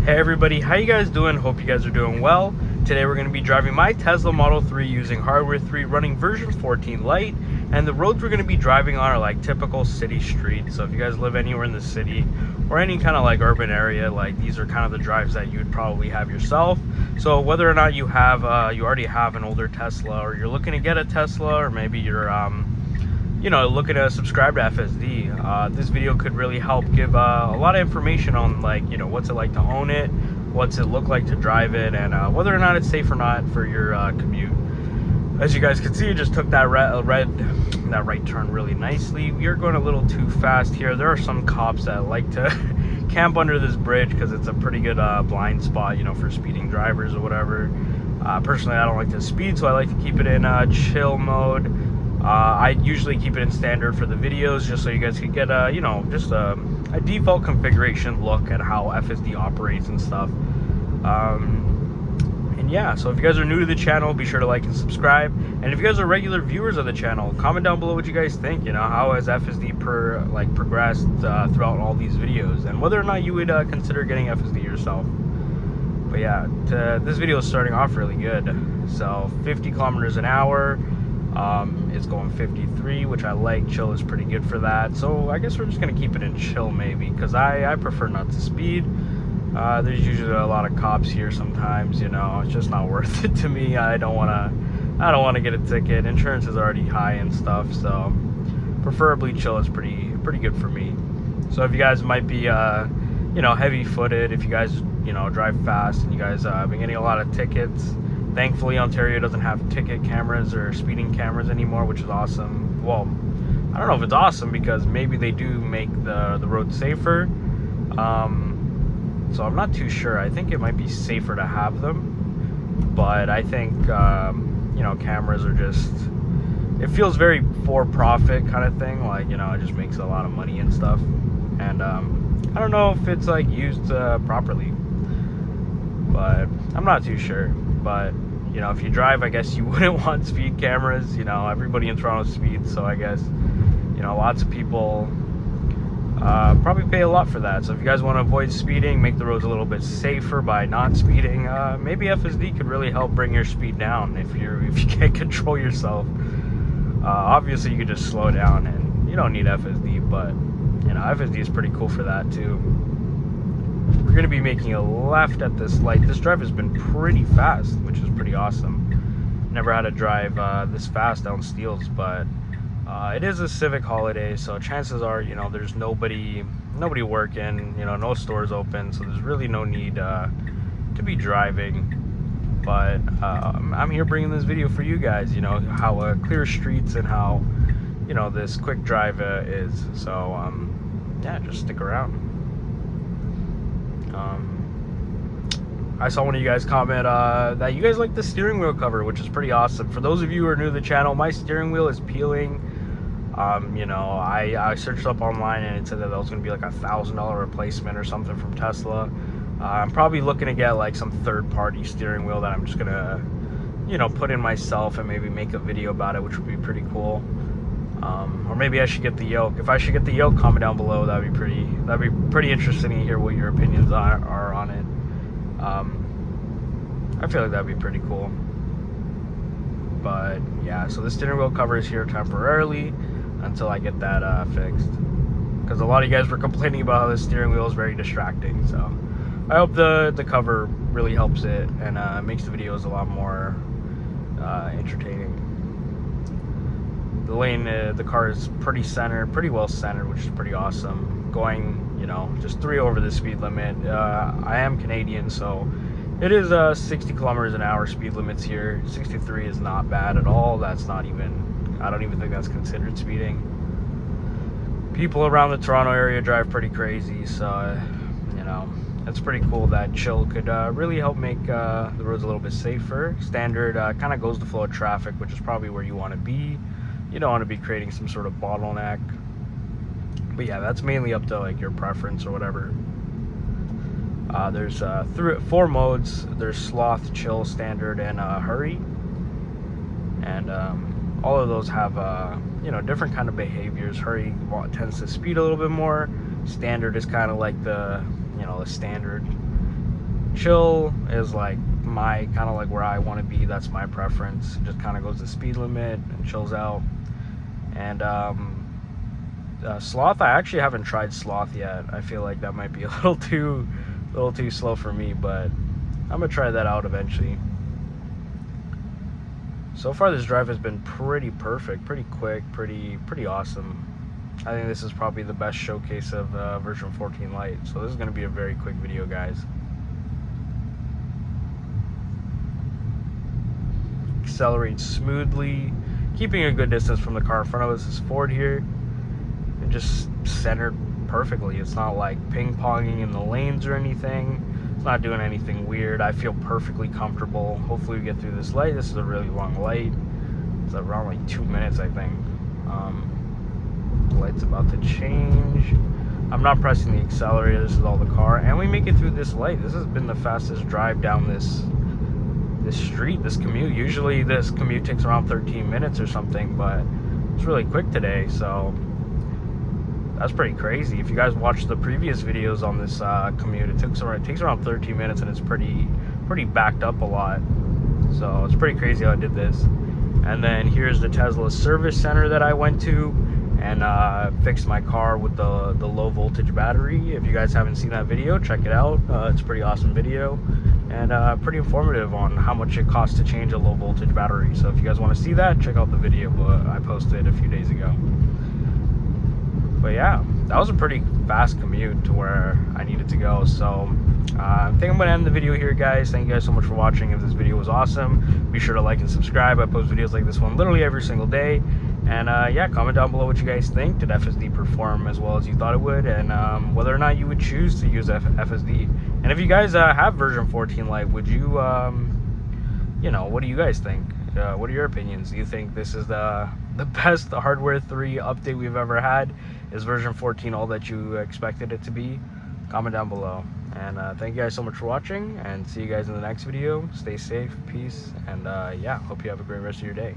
Hey everybody, how you guys doing? Hope you guys are doing well. Today we're going to be driving my Tesla Model 3 using hardware 3 running version 14 Lite, and the roads we're going to be driving on are like typical city streets. So if you guys live anywhere in the city or any kind of like urban area, like these are kind of the drives that you would probably have yourself. So whether or not you have you already have an older Tesla, or you're looking to get a Tesla, or maybe you're looking to subscribe to FSD, this video could really help give a lot of information on what's it like to own it, what's it look like to drive it, and whether or not it's safe or not for your commute. As you guys can see, it just took that right turn really nicely. We are going a little too fast here. There are some cops that like to camp under this bridge because it's a pretty good blind spot, for speeding drivers or whatever. Personally, I don't like to speed, so I like to keep it in chill mode. I usually keep it in standard for the videos, just so you guys can get a default configuration look at how FSD operates and stuff. And yeah, so if you guys are new to the channel, be sure to like and subscribe. And if you guys are regular viewers of the channel, comment down below what you guys think. How has FSD progressed throughout all these videos, and whether or not you would consider getting FSD yourself. But yeah, this video is starting off really good. So 50 kilometers an hour. It's going 53, which I like. Chill is pretty good for that, so I guess we're just gonna keep it in chill maybe, because I prefer not to speed. There's usually a lot of cops here sometimes. It's just not worth it to me. I don't want to get a ticket. Insurance is already high and stuff, so preferably chill is pretty good for me. So if you guys might be heavy footed, if you guys drive fast and you guys have been getting a lot of tickets. Thankfully, Ontario doesn't have ticket cameras or speeding cameras anymore, which is awesome. Well, I don't know if it's awesome, because maybe they do make the road safer. So I'm not too sure. I think it might be safer to have them, but I think cameras are just, it feels very for profit kind of thing. It just makes a lot of money and stuff. And I don't know if it's used properly, but I'm not too sure. But if you drive, I guess you wouldn't want speed cameras. Everybody in Toronto speeds, so I guess lots of people probably pay a lot for that. So if you guys want to avoid speeding, make the roads a little bit safer by not speeding, maybe FSD could really help bring your speed down if you can't control yourself. Obviously you could just slow down, and you don't need FSD, but FSD is pretty cool for that too. We're going to be making a left at this light. This drive has been pretty fast, which is pretty awesome. Never had to drive this fast down Steeles, but it is a civic holiday, so chances are, there's nobody working, no stores open, so there's really no need to be driving. But I'm here bringing this video for you guys, how clear streets and how, this quick drive is. So, yeah, just stick around. I saw one of you guys comment that you guys like the steering wheel cover, which is pretty awesome. For those of you who are new to the channel, my steering wheel is peeling. I searched up online and it said that was going to be like $1,000 replacement or something from Tesla. I'm probably looking to get some third-party steering wheel that I'm just gonna put in myself and maybe make a video about it, which would be pretty cool. Or maybe I should get the yoke. If I should get the yoke, comment down below. That'd be pretty interesting to hear what your opinions are on it. I feel like that'd be pretty cool. But yeah, so the steering wheel cover is here temporarily until I get that fixed, because a lot of you guys were complaining about how the steering wheel is very distracting. So I hope the cover really helps it and makes the videos a lot more entertaining. The lane, the car is pretty well centered, which is pretty awesome. Going, just 3 over the speed limit. I am Canadian, so it is 60 kilometers an hour speed limits here. 63 is not bad at all. That's not even, I don't even think that's considered speeding. People around the Toronto area drive pretty crazy, so it's pretty cool that chill could really help make the roads a little bit safer. Standard kind of goes the flow of traffic, which is probably where you want to be. You don't want to be creating some sort of bottleneck. But yeah, that's mainly up to your preference or whatever. There's 4 modes. There's sloth, chill, standard, and hurry. And all of those have different kind of behaviors. Hurry tends to speed a little bit more. Standard is kind of like the the standard, Chill is like my kind of like where I want to be. That's my preference. Just kind of goes the speed limit and chills out. And sloth, I actually haven't tried sloth yet. I feel like that might be a little too slow for me, but I'm gonna try that out eventually. So far this drive has been pretty perfect, pretty quick, pretty awesome. I think this is probably the best showcase of version 14 Lite. So this is gonna be a very quick video, guys. Accelerates smoothly, keeping a good distance from the car in front of us. Is Ford here, and just centered perfectly. It's not like ping-ponging in the lanes or anything. It's not doing anything weird. I feel perfectly comfortable. Hopefully we get through this light. This is a really long light. It's around like 2 minutes, I think. The light's about to change. I'm not pressing the accelerator. This is all the car, and we make it through this light. This has been the fastest drive down this street, this commute. Usually this commute takes around 13 minutes or something, but it's really quick today, so that's pretty crazy. If you guys watched the previous videos on this commute, it takes around 13 minutes, and it's pretty backed up a lot. So it's pretty crazy how I did this. And then here's the Tesla service center that I went to and fixed my car with the low voltage battery. If you guys haven't seen that video, check it out. It's a pretty awesome video, and pretty informative on how much it costs to change a low voltage battery. So if you guys want to see that, check out the video I posted a few days ago. But yeah, that was a pretty fast commute to where I needed to go. So I think I'm going to end the video here, guys. Thank you guys so much for watching. If this video was awesome, be sure to like and subscribe. I post videos like this one literally every single day. And yeah, comment down below what you guys think. Did FSD perform as well as you thought it would? And whether or not you would choose to use FSD. And if you guys have version 14 Lite, would you, you know, what do you guys think? What are your opinions? Do you think this is the best hardware 3 update we've ever had? Is version 14 all that you expected it to be? Comment down below. And thank you guys so much for watching, and see you guys in the next video. Stay safe, peace, and yeah, hope you have a great rest of your day.